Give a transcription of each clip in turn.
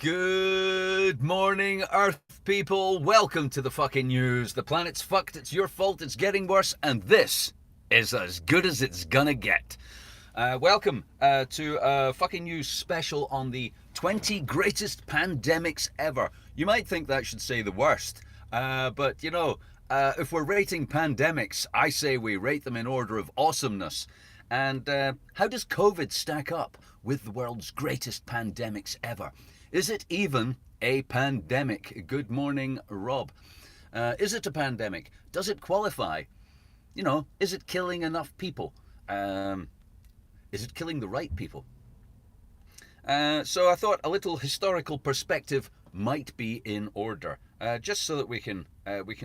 Good morning, Earth people. Welcome to the fucking news. The planet's fucked. It's your fault. It's getting worse. And this is as good as it's gonna get. Welcome to a fucking news special on the 20 greatest pandemics ever. You might think that should say the worst. But, if we're rating pandemics, I say we rate them in order of awesomeness. And how does COVID stack up with the world's greatest pandemics ever? Is it even a pandemic? Good morning, Rob. Is it a pandemic? Does it qualify? Is it killing enough people? Is it killing the right people? So I thought a little historical perspective might be in order, just so that we can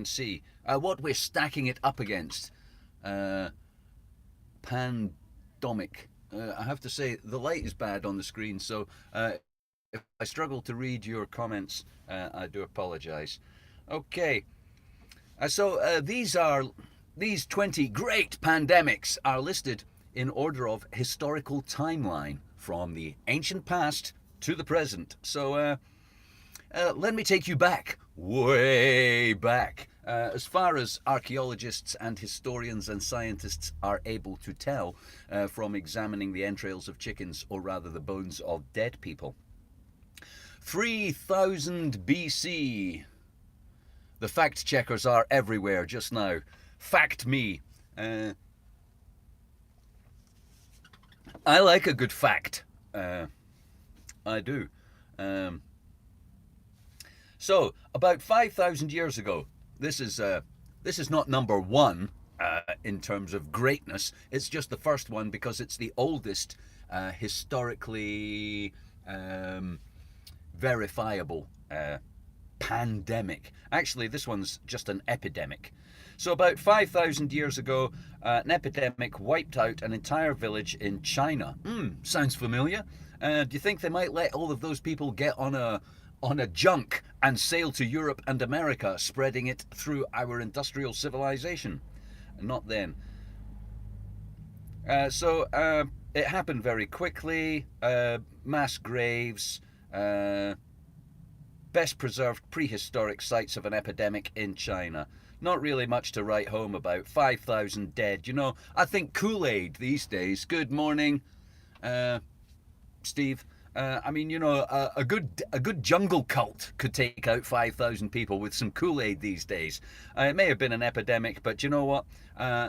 see what we're stacking it up against. Pandemic. I have to say the light is bad on the screen, so if I struggle to read your comments, I do apologise. Okay, so these 20 great pandemics are listed in order of historical timeline from the ancient past to the present. So let me take you back, way back, as far as archaeologists and historians and scientists are able to tell from examining the entrails of chickens, or rather the bones of dead people. 3000 BC. The fact checkers are everywhere just now. Fact me. I like a good fact. I do. So, about 5,000 years ago, this is not number one in terms of greatness. It's just the first one because it's the oldest historically verifiable pandemic. Actually, this one's just an epidemic. So about 5,000 years ago, an epidemic wiped out an entire village in China. Sounds familiar. Do you think they might let all of those people get on a junk and sail to Europe and America, spreading it through our industrial civilization? Not then. So it happened very quickly. Mass graves. Best preserved prehistoric sites of an epidemic in China. Not really much to write home about. 5,000 dead. I think Kool-Aid these days. Good morning, Steve. A good jungle cult could take out 5,000 people with some Kool-Aid these days. It may have been an epidemic, but you know what?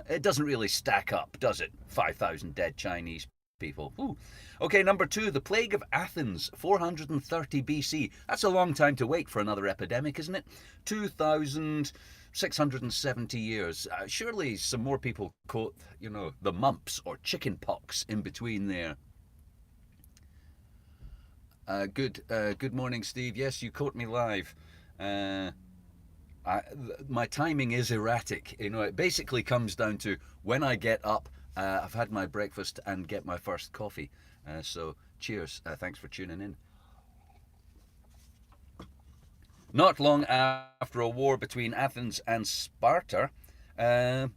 It doesn't really stack up, does it? 5,000 dead Chinese people. Ooh. Okay, number two, the plague of Athens, 430 BC. That's a long time to wait for another epidemic, isn't it? 2,670 years. Surely some more people caught, the mumps or chicken pox in between there. Good morning, Steve. Yes, you caught me live. My timing is erratic. It basically comes down to when I get up, I've had my breakfast and get my first coffee. So cheers. Thanks for tuning in. Not long after a war between Athens and Sparta, we're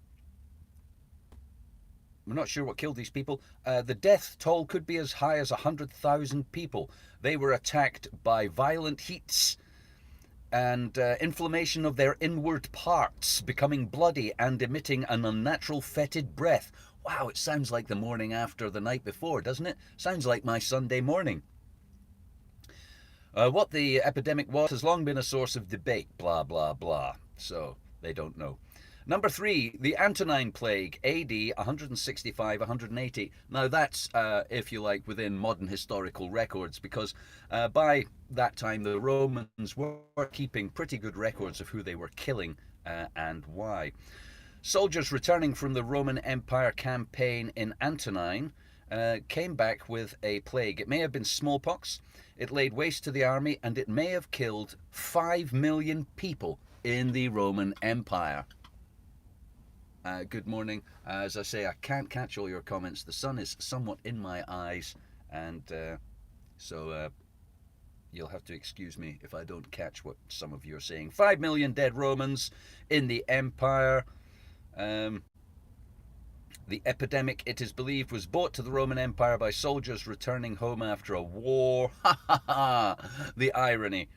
not sure what killed these people. The death toll could be as high as 100,000 people. They were attacked by violent heats and inflammation of their inward parts, becoming bloody and emitting an unnatural fetid breath. Wow, it sounds like the morning after the night before, doesn't it? Sounds like my Sunday morning. What the epidemic was has long been a source of debate, blah, blah, blah. So, they don't know. Number three, the Antonine Plague, AD 165-180. Now that's, if you like, within modern historical records, because by that time the Romans were keeping pretty good records of who they were killing and why. Soldiers returning from the Roman Empire campaign in Antonine came back with a plague. It may have been smallpox, it laid waste to the army, and it may have killed 5 million people in the Roman Empire. Good morning. As I say, I can't catch all your comments. The sun is somewhat in my eyes, and so you'll have to excuse me if I don't catch what some of you are saying. 5 million dead Romans in the Empire. The epidemic, it is believed, was brought to the Roman Empire by soldiers returning home after a war. Ha ha ha! The irony.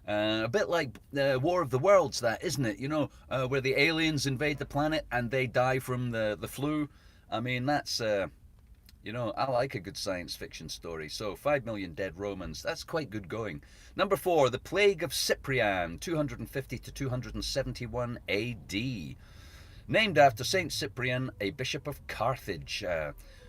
A bit like War of the Worlds, that, isn't it? You know, where the aliens invade the planet and they die from the flu. I mean, that's, you know, I like a good science fiction story. So, 5 million dead Romans, that's quite good going. Number 4, the Plague of Cyprian, 250 to 271 AD. Named after Saint Cyprian, a bishop of Carthage,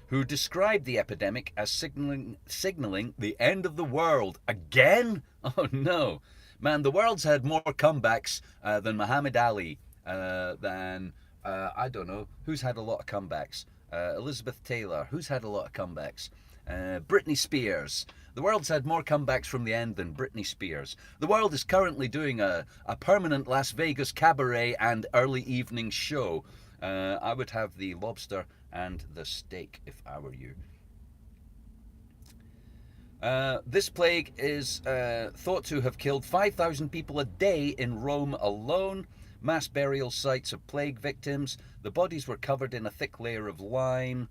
who described the epidemic as signaling the end of the world. Again? Oh no. Man, the world's had more comebacks than Muhammad Ali, than, I don't know, who's had a lot of comebacks? Elizabeth Taylor, who's had a lot of comebacks? Britney Spears. The world's had more comebacks from the end than Britney Spears. The world is currently doing a permanent Las Vegas cabaret and early evening show. I would have the lobster and the steak if I were you. This plague is thought to have killed 5,000 people a day in Rome alone. Mass burial sites of plague victims. The bodies were covered in a thick layer of lime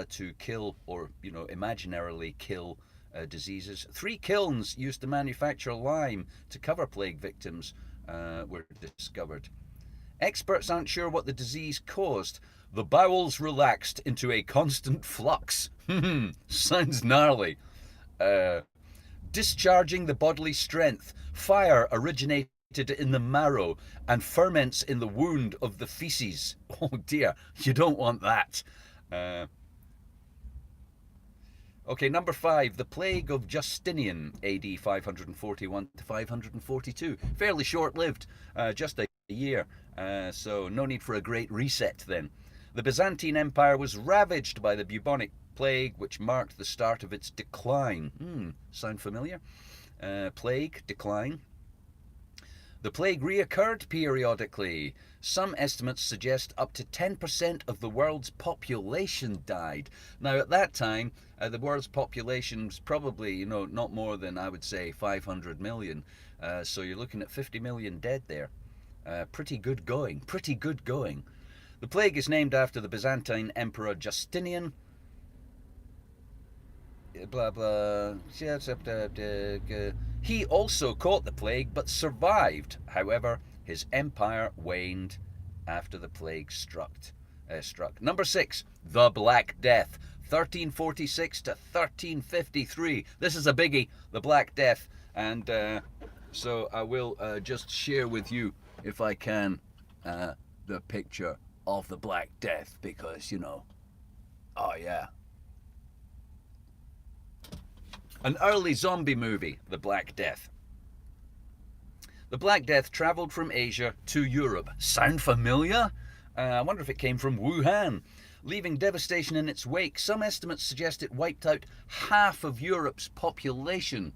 to kill, or, you know, imaginarily kill diseases. 3 kilns used to manufacture lime to cover plague victims were discovered. Experts aren't sure what the disease caused. The bowels relaxed into a constant flux. Sounds gnarly. Discharging the bodily strength. Fire originated in the marrow and ferments in the wound of the feces. Oh dear, you don't want that. Okay, number 5, the Plague of Justinian, AD 541 to 542. Fairly short-lived, just a year, so no need for a great reset then. The Byzantine Empire was ravaged by the bubonic plague, which marked the start of its decline. Sound familiar? Plague, decline. The plague reoccurred periodically. Some estimates suggest up to 10% of the world's population died. Now, at that time, the world's population was probably, you know, not more than, I would say, 500 million. So you're looking at 50 million dead there. Pretty good going, pretty good going. The plague is named after the Byzantine Emperor Justinian. Blah blah. He also caught the plague but survived. However, his empire waned after the plague struck. Number 6, the Black Death, 1346 to 1353. This is a biggie, the Black Death, and so I will just share with you, if I can, the picture of the Black Death, because, you know, oh yeah. An early zombie movie, The Black Death. The Black Death travelled from Asia to Europe. Sound familiar? I wonder if it came from Wuhan. Leaving devastation in its wake, some estimates suggest it wiped out half of Europe's population.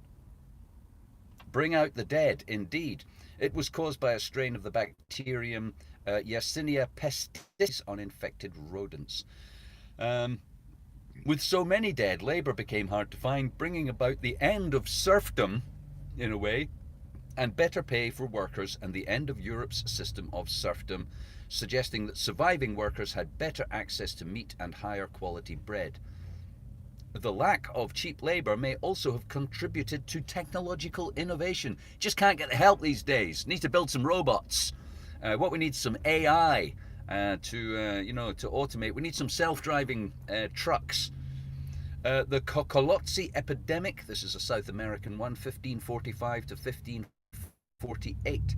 Bring out the dead, indeed. It was caused by a strain of the bacterium Yersinia pestis on infected rodents. With so many dead, labour became hard to find, bringing about the end of serfdom, in a way, and better pay for workers and the end of Europe's system of serfdom, suggesting that surviving workers had better access to meat and higher quality bread. The lack of cheap labour may also have contributed to technological innovation. Just can't get the help these days. Need to build some robots. What we need is some AI. To automate. We need some self-driving trucks. The Cocolotzi epidemic, this is a South American one, 1545 to 1548.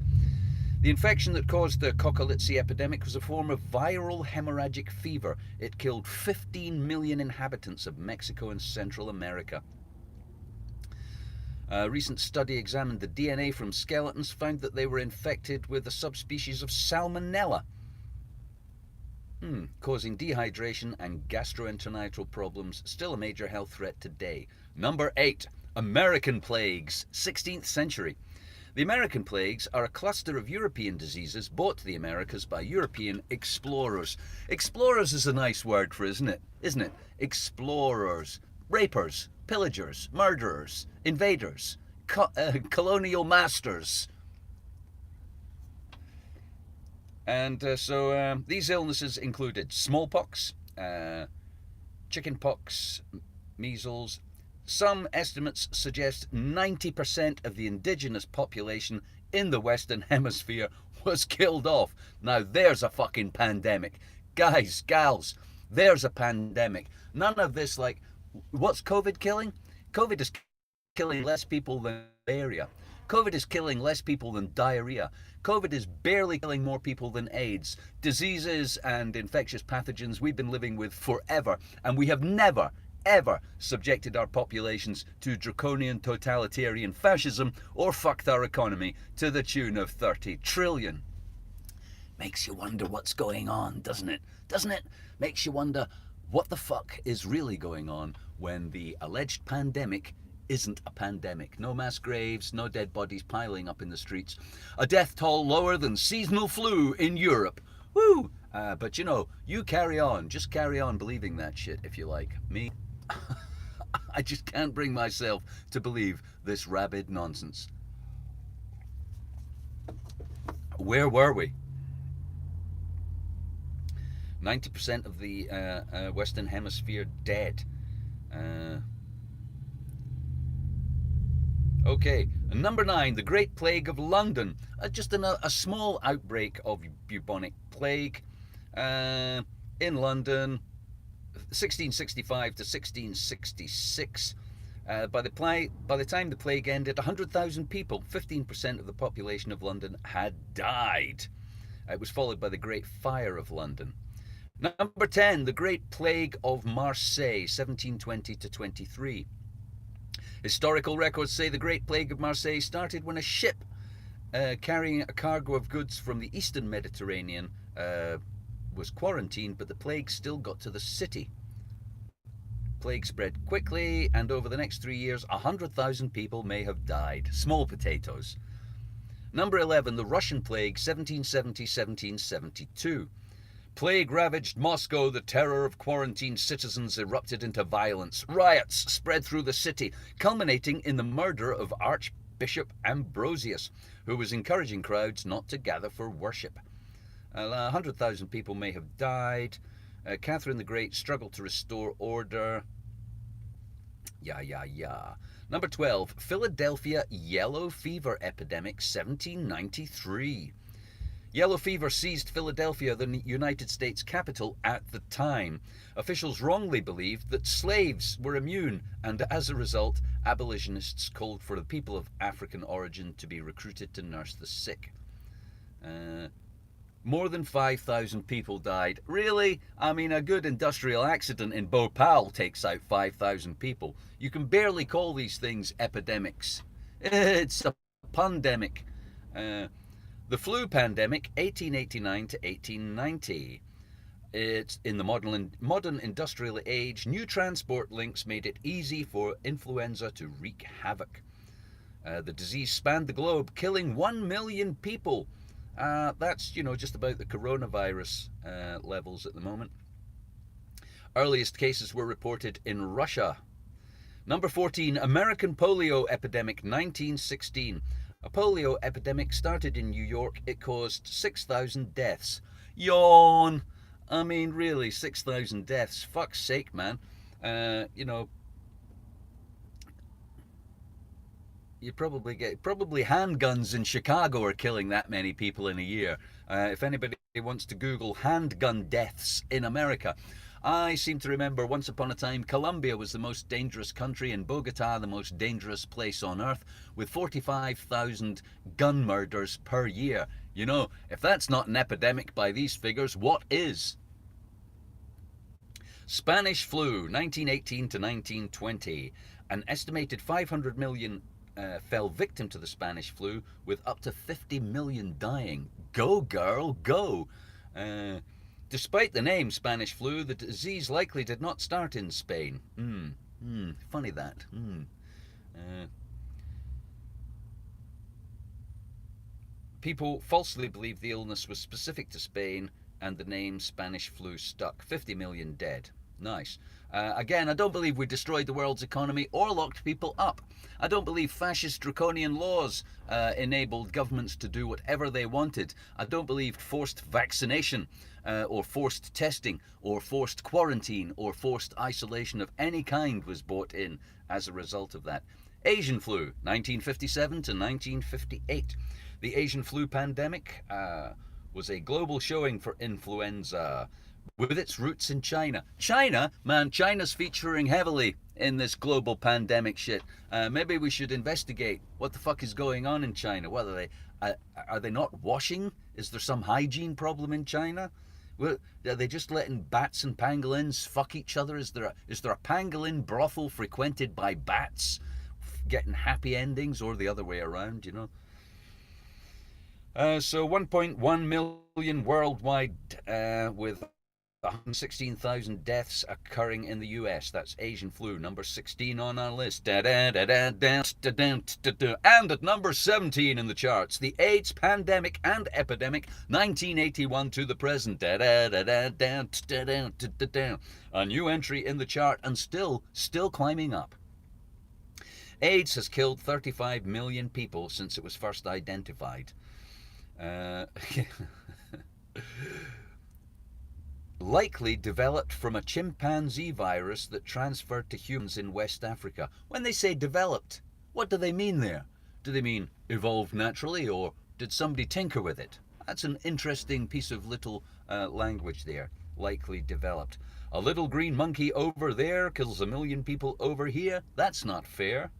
The infection that caused the Cocolotzi epidemic was a form of viral hemorrhagic fever. It killed 15 million inhabitants of Mexico and Central America. A recent study examined the DNA from skeletons, found that they were infected with a subspecies of Salmonella, causing dehydration and gastrointestinal problems, still a major health threat today. Number 8, American plagues, 16th century. The American plagues are a cluster of European diseases brought to the Americas by European explorers. Explorers is a nice word for, isn't it? Explorers, rapers, pillagers, murderers, invaders, colonial masters. And so these illnesses included smallpox, chickenpox, measles. Some estimates suggest 90% of the indigenous population in the Western Hemisphere was killed off. Now there's a fucking pandemic. Guys, gals, there's a pandemic. None of this like, what's COVID killing? COVID is killing less people than malaria. COVID is killing less people than diarrhea. COVID is barely killing more people than AIDS. Diseases and infectious pathogens we've been living with forever, and we have never, ever subjected our populations to draconian totalitarian fascism or fucked our economy to the tune of 30 trillion. Makes you wonder what's going on, doesn't it? Doesn't it? Makes you wonder what the fuck is really going on when the alleged pandemic isn't a pandemic. No mass graves, no dead bodies piling up in the streets. A death toll lower than seasonal flu in Europe. Woo! But you know, you carry on. Just carry on believing that shit if you like. Me, I just can't bring myself to believe this rabid nonsense. Where were we? 90% of the Western Hemisphere dead. Okay, number 9, the Great Plague of London. Just a small outbreak of bubonic plague in London, 1665 to 1666. By the time the plague ended, 100,000 people, 15% of the population of London, had died. It was followed by the Great Fire of London. Number 10, the Great Plague of Marseille, 1720 to 23. Historical records say the Great Plague of Marseille started when a ship carrying a cargo of goods from the eastern Mediterranean was quarantined, but the plague still got to the city. Plague spread quickly, and over the next 3 years, 100,000 people may have died. Small potatoes. Number 11, the Russian Plague, 1770-1772. Plague ravaged Moscow. The terror of quarantined citizens erupted into violence. Riots spread through the city, culminating in the murder of Archbishop Ambrosius, who was encouraging crowds not to gather for worship. 100,000 people may have died. Catherine the Great struggled to restore order. Number 12, Philadelphia Yellow Fever Epidemic, 1793. Yellow fever seized Philadelphia, the United States capital, at the time. Officials wrongly believed that slaves were immune, and as a result, abolitionists called for the people of African origin to be recruited to nurse the sick. More than 5,000 people died. Really? I mean, a good industrial accident in Bhopal takes out 5,000 people. You can barely call these things epidemics. It's a pandemic. The flu pandemic, 1889 to 1890. It's in the modern industrial age. New transport links made it easy for influenza to wreak havoc. The disease spanned the globe, killing 1 million people. That's, just about the coronavirus levels at the moment. Earliest cases were reported in Russia. Number 14, American polio epidemic, 1916. A polio epidemic started in New York. It caused 6,000 deaths. Yawn! I mean, really, 6,000 deaths. Fuck's sake, man. You probably handguns in Chicago are killing that many people in a year. If anybody wants to Google handgun deaths in America, I seem to remember once upon a time Colombia was the most dangerous country and Bogota the most dangerous place on earth, with 45,000 gun murders per year. If that's not an epidemic by these figures, what is? Spanish flu, 1918 to 1920. An estimated 500 million fell victim to the Spanish flu, with up to 50 million dying. Go, girl, go! Despite the name Spanish flu, the disease likely did not start in Spain. Funny that. People falsely believed the illness was specific to Spain, and the name Spanish flu stuck. 50 million dead. Nice. Again, I don't believe we destroyed the world's economy or locked people up. I don't believe fascist draconian laws enabled governments to do whatever they wanted. I don't believe forced vaccination or forced testing or forced quarantine or forced isolation of any kind was brought in as a result of that. Asian flu, 1957 to 1958. The Asian flu pandemic was a global showing for influenza with its roots in China. China's featuring heavily in this global pandemic shit. Maybe we should investigate what the fuck is going on in China. What are they not washing? Is there some hygiene problem in China? Well, are they just letting bats and pangolins fuck each other? Is there a pangolin brothel frequented by bats getting happy endings, or the other way around, you know? So 1.1 million worldwide, with 116,000 deaths occurring in the US. That's Asian flu, number 16 on our list. And at number 17 in the charts, the AIDS pandemic and epidemic, 1981 to the present. A new entry in the chart and still climbing up. AIDS has killed 35 million people since it was first identified. Likely developed from a chimpanzee virus that transferred to humans in West Africa. When they say developed, what do they mean there? Do they mean evolved naturally, or did somebody tinker with it? That's an interesting piece of little language there. Likely developed. A little green monkey over there kills 1 million people over here. That's not fair.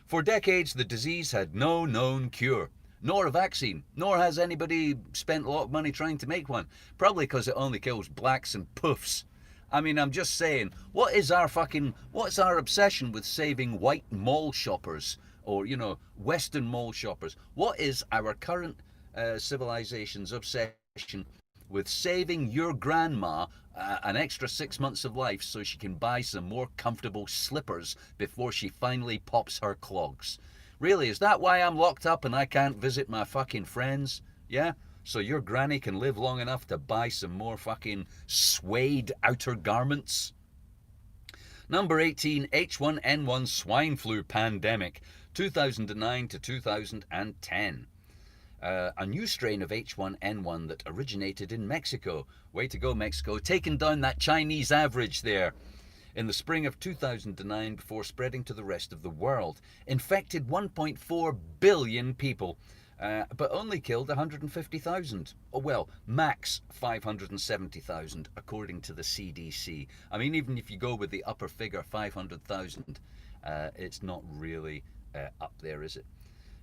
For decades, the disease had no known cure, nor a vaccine, nor has anybody spent a lot of money trying to make one. Probably because it only kills blacks and puffs. I mean, I'm just saying, what's our obsession with saving white mall shoppers, or, you know, Western mall shoppers? What is our current civilization's obsession with saving your grandma an extra 6 months of life so she can buy some more comfortable slippers before she finally pops her clogs? Really, is that why I'm locked up and I can't visit my fucking friends? Yeah? So your granny can live long enough to buy some more fucking suede outer garments? Number 18, H1N1 swine flu pandemic, 2009 to 2010. A new strain of H1N1 that originated in Mexico. Way to go, Mexico. Taking down that Chinese average there. In the spring of 2009, before spreading to the rest of the world. Infected 1.4 billion people, but only killed 150,000. Oh, well, max 570,000, according to the CDC. I mean, even if you go with the upper figure, 500,000, it's not really up there, is it?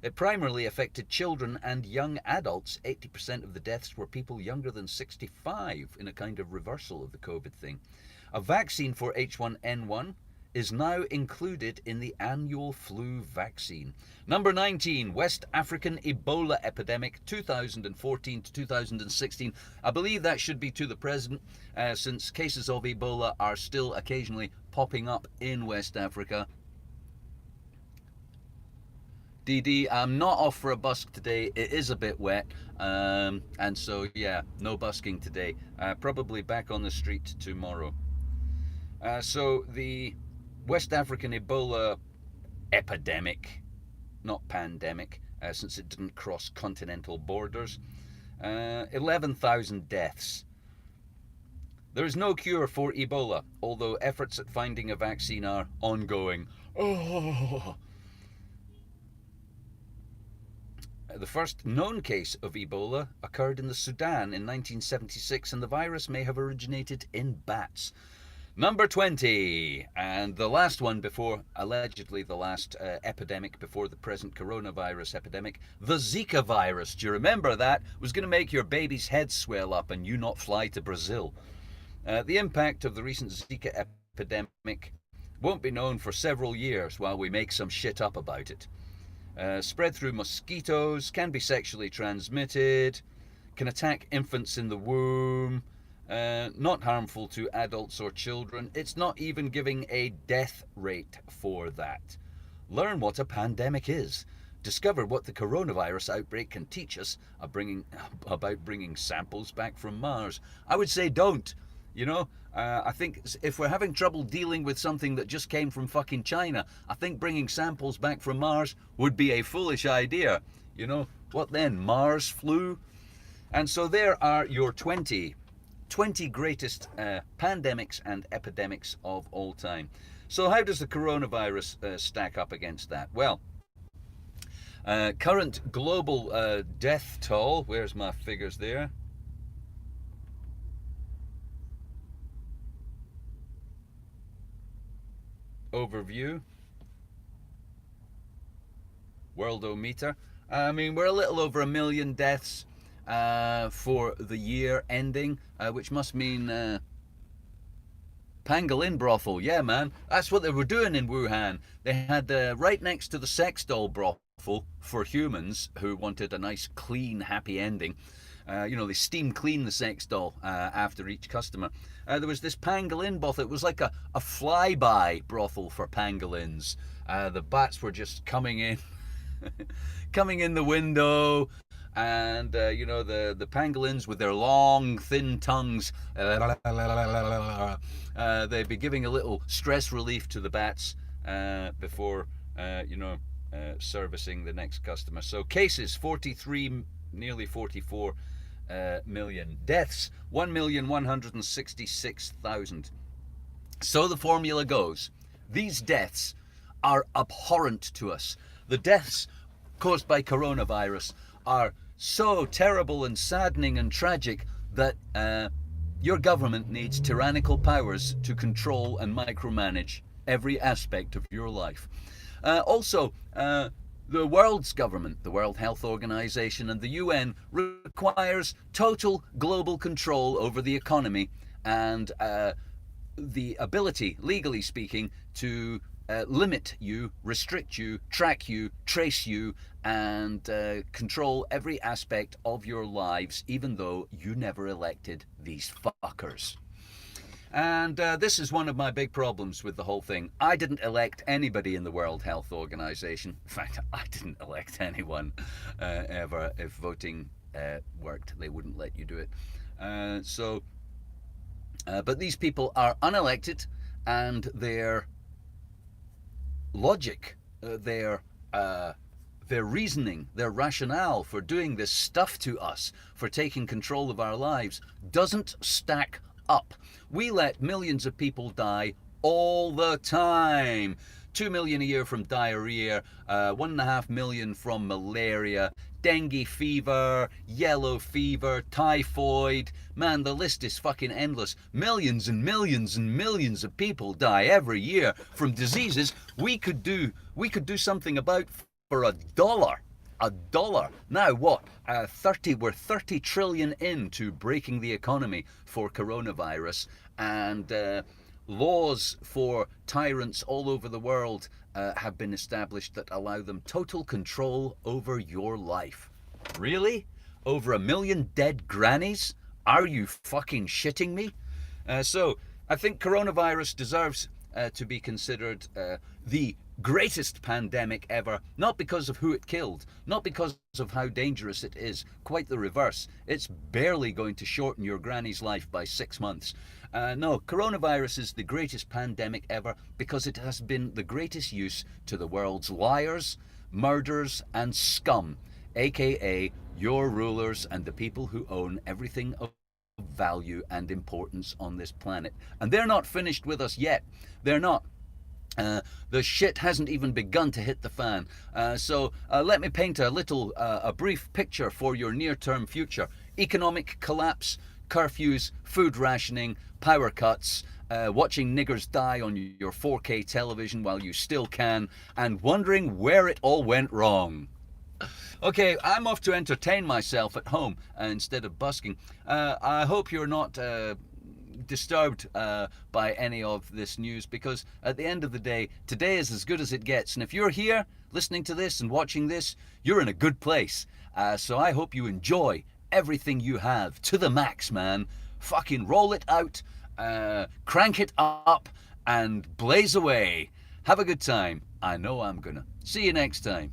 It primarily affected children and young adults. 80% of the deaths were people younger than 65, in a kind of reversal of the COVID thing. A vaccine for H1N1 is now included in the annual flu vaccine. Number 19, West African Ebola epidemic, 2014 to 2016. I believe that should be to the present, since cases of Ebola are still occasionally popping up in West Africa. DD, I'm not off for a busk today. It is a bit wet, and so yeah, no busking today. Probably back on the street tomorrow. So the West African Ebola epidemic, not pandemic, since it didn't cross continental borders. 11,000 deaths. There is no cure for Ebola, although efforts at finding a vaccine are ongoing. Oh. The first known case of Ebola occurred in the Sudan in 1976, and the virus may have originated in bats. Number 20, and the last one before, allegedly the last epidemic before the present coronavirus epidemic, the Zika virus. Do you remember that? It was going to make your baby's head swell up and you not fly to Brazil. The impact of the recent Zika epidemic won't be known for several years while we make some shit up about it. Spread through mosquitoes, can be sexually transmitted, can attack infants in the womb, not harmful to adults or children. It's not even giving a death rate for that. Learn what a pandemic is. Discover what the coronavirus outbreak can teach us about bringing samples back from Mars. I would say don't. You know, I think if we're having trouble dealing with something that just came from fucking China, I think bringing samples back from Mars would be a foolish idea. You know, what then? Mars flu? And so there are your 20 greatest pandemics and epidemics of all time. So how does the coronavirus stack up against that? Well, current global death toll, where's my figures there? Overview. Worldometer. I mean, we're a little over 1 million deaths for the year ending, which must mean pangolin brothel. Yeah, man, that's what they were doing in Wuhan. They had right next to the sex doll brothel for humans who wanted a nice, clean, happy ending. You know, they steam clean the sex doll after each customer. There was this pangolin brothel. It was like a flyby brothel for pangolins. The bats were just coming in, coming in the window, and you know, the pangolins with their long, thin tongues, they'd be giving a little stress relief to the bats before you know, servicing the next customer. So cases 43, nearly 44 million. Deaths 1,166,000. So the formula goes: these deaths are abhorrent to us. The deaths caused by coronavirus are so terrible and saddening and tragic that your government needs tyrannical powers to control and micromanage every aspect of your life. Also, the world's government, the World Health Organization and the UN, requires total global control over the economy and the ability, legally speaking, to limit you, restrict you, track you, trace you, and control every aspect of your lives, even though you never elected these fuckers. And this is one of my big problems with the whole thing. I didn't elect anybody in the World Health Organization. In fact, I didn't elect anyone ever. If voting worked, they wouldn't let you do it. But these people are unelected, and their logic, their reasoning, their rationale for doing this stuff to us, for taking control of our lives, doesn't stack up. We let millions of people die all the time. 2 million a year from diarrhea, 1.5 million from malaria, dengue fever, yellow fever, typhoid. Man, the list is fucking endless. Millions and millions and millions of people die every year from diseases we could do something about for $1. $1. Now what? We're 30 trillion into breaking the economy for coronavirus, and laws for tyrants all over the world have been established that allow them total control over your life. Really? Over 1 million dead grannies? Are you fucking shitting me? So I think coronavirus deserves to be considered the greatest pandemic ever, not because of who it killed, not because of how dangerous it is. Quite the reverse. It's barely going to shorten your granny's life by 6 months. No, coronavirus is the greatest pandemic ever because it has been the greatest use to the world's liars, murderers, and scum, aka your rulers and the people who own everything of value and importance on this planet. And they're not finished with us yet. They're not. The shit hasn't even begun to hit the fan. So let me paint a brief picture for your near-term future. Economic collapse, curfews, food rationing, power cuts, watching niggers die on your 4K television while you still can, and wondering where it all went wrong. Okay, I'm off to entertain myself at home instead of busking. I hope you're not disturbed by any of this news, because at the end of the day, today is as good as it gets. And if you're here listening to this and watching this, you're in a good place. So I hope you enjoy everything you have to the max, man. Fucking roll it out, crank it up, and blaze away. Have a good time. I know I'm gonna. See you next time.